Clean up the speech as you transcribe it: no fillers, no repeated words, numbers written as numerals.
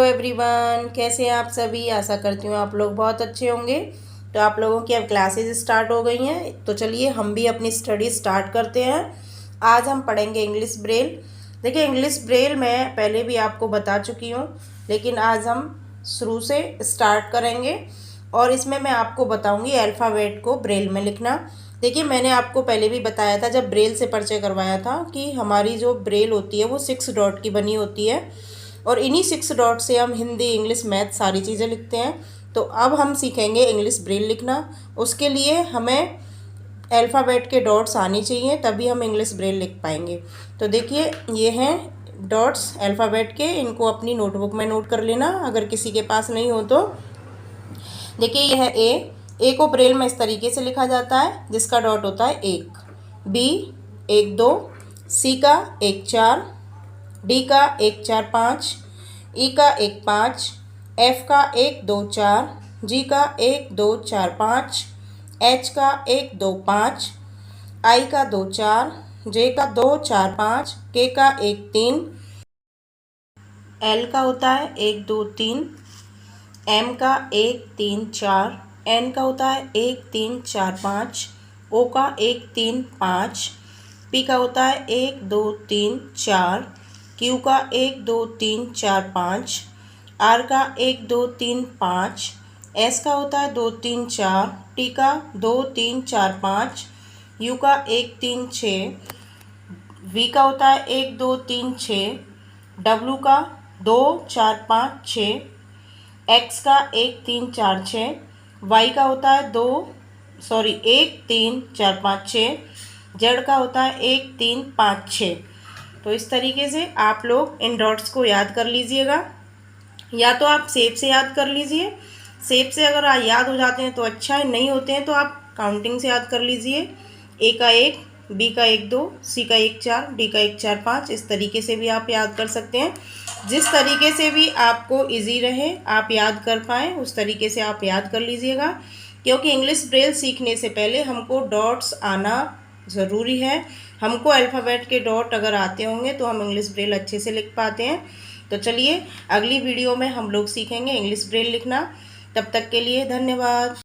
Hello everyone, कैसे हैं आप सभी। आशा करती हूँ आप लोग बहुत अच्छे होंगे। तो आप लोगों की अब क्लासेस स्टार्ट हो गई हैं, तो चलिए हम भी अपनी स्टडी स्टार्ट करते हैं। आज हम पढ़ेंगे इंग्लिश ब्रेल। देखिए, इंग्लिश ब्रेल मैं पहले भी आपको बता चुकी हूँ, लेकिन आज हम शुरू से स्टार्ट करेंगे और इसमें मैं आपको बताऊँगी अल्फ़ाबेट को ब्रेल में लिखना। देखिए, मैंने आपको पहले भी बताया था जब ब्रेल से परिचय करवाया था कि हमारी जो ब्रेल होती है वो 6 डॉट की बनी होती है और इन्हीं 6 डॉट से हम हिंदी, इंग्लिश, मैथ सारी चीज़ें लिखते हैं। तो अब हम सीखेंगे इंग्लिश ब्रेल लिखना। उसके लिए हमें अल्फ़ाबेट के डॉट्स आने चाहिए, तभी हम इंग्लिश ब्रेल लिख पाएंगे। तो देखिए, ये हैं डॉट्स अल्फ़ाबेट के। इनको अपनी नोटबुक में नोट कर लेना अगर किसी के पास नहीं हो तो। देखिए, यह है ए को ब्रेल में इस तरीके से लिखा जाता है जिसका डॉट होता है 1, बी 1 2, सी का 1 4, डी का 1 4 5, ई का 1 5, एफ का 1 2 4, जी का 1 2 4 5, एच का 1 2 5, आई का 2 4, जे का 2 4 5, के का 1 3, एल का होता है 1 2 3, एम का 1 3 4, एन का होता है 1 3 4 5, ओ का 1 3 5, पी का होता है 1 2 3 4, क्यू का 1 2 3 4 5, आर का 1 2 3 5, एस का होता है 2 3 4, टी का 2 3 4 5, यू का 1 3 6, वी का होता है 1 2 3 6, डब्ल्यू का 2 4 5 6, एक्स का 1 3 4 6, वाई का होता है 1 3 4 5 6, जेड का होता है 1 3 5 6। तो इस तरीके से आप लोग इन डॉट्स को याद कर लीजिएगा, या तो आप शेप से याद कर लीजिए। शेप से अगर याद हो जाते हैं तो अच्छा है, नहीं होते हैं तो आप काउंटिंग से याद कर लीजिए। ए का 1, बी का 1 2, सी का 1 4, डी का 1 4 5। इस तरीके से भी आप याद कर सकते हैं। जिस तरीके से भी आपको इजी रहे, आप याद कर पाएँ, उस तरीके से आप याद कर लीजिएगा। क्योंकि इंग्लिश ब्रेल सीखने से पहले हमको डॉट्स आना ज़रूरी है। हमको अल्फ़ाबेट के डॉट अगर आते होंगे तो हम इंग्लिश ब्रेल अच्छे से लिख पाते हैं। तो चलिए, अगली वीडियो में हम लोग सीखेंगे इंग्लिश ब्रेल लिखना। तब तक के लिए धन्यवाद।